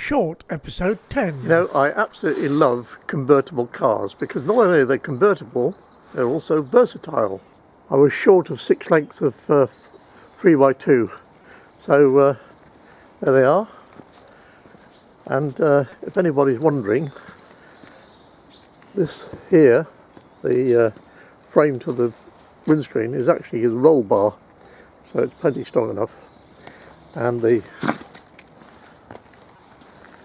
short episode 10. You know, I absolutely love convertible cars because not only are they convertible, they're also versatile. I was short of 6 lengths of 3x2, so there they are. And if anybody's wondering, this here, the frame to the windscreen, is actually a roll bar, so it's plenty strong enough. And the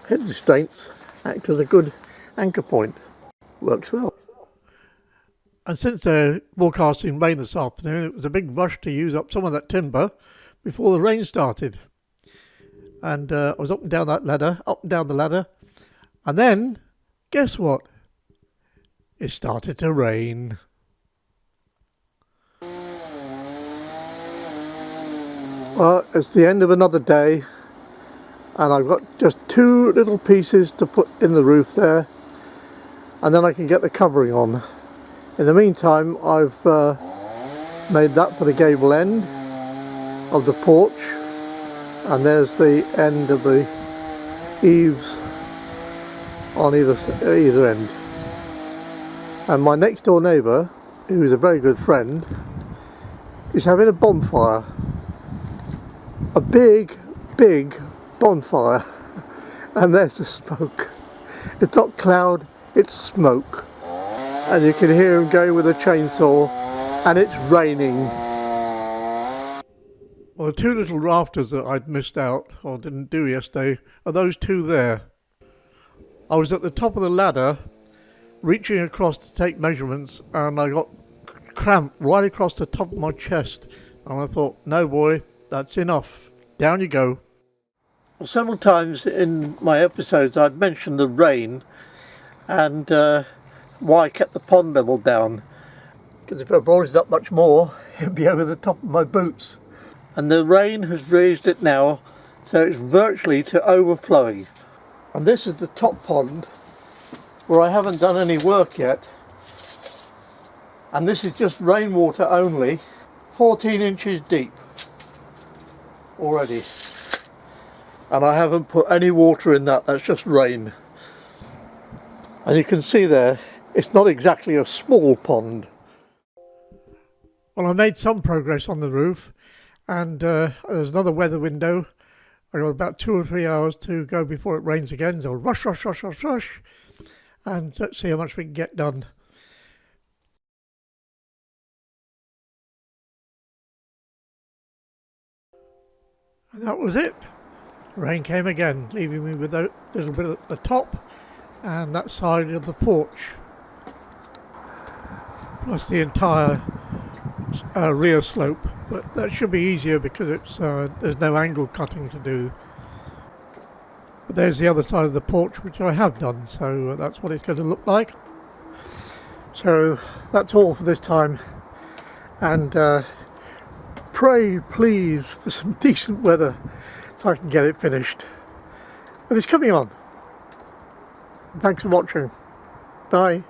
head restraints act as a good anchor point. Works well. And since they're forecasting rain this afternoon, it was a big rush to use up some of that timber before the rain started. And I was up and down the ladder, and then, guess what? It started to rain. Well, it's the end of another day, and I've got just 2 little pieces to put in the roof there, and then I can get the covering on. In the meantime, I've made that for the gable end of the porch, and there's the end of the eaves on either end. And my next door neighbour, who's a very good friend, is having a bonfire. A big bonfire. And there's the smoke. It's not cloud, it's smoke. And you can hear him going with a chainsaw, and it's raining. Well, the 2 little rafters that I'd missed out, or didn't do yesterday, are those 2 there. I was at the top of the ladder, reaching across to take measurements, and I got cramped right across the top of my chest. And I thought, no boy, that's enough. Down you go. Several times in my episodes I've mentioned the rain and why I kept the pond level down. Because if I brought it up much more, it'd be over the top of my boots. And the rain has raised it now, so it's virtually to overflowing. And this is the top pond, where I haven't done any work yet. And this is just rainwater only, 14 inches deep already. And I haven't put any water in that's just rain. And you can see there, it's not exactly a small pond. Well, I made some progress on the roof, and there's another weather window. I got about 2 or 3 hours to go before it rains again, so rush, and let's see how much we can get done. And that was it. Rain came again, leaving me with a little bit at the top and that side of the porch, plus the entire rear slope. But that should be easier because it's there's no angle cutting to do. But there's the other side of the porch, which I have done, so that's what it's going to look like. So that's all for this time, and pray please for some decent weather so I can get it finished. But it's coming on. Thanks for watching. Bye.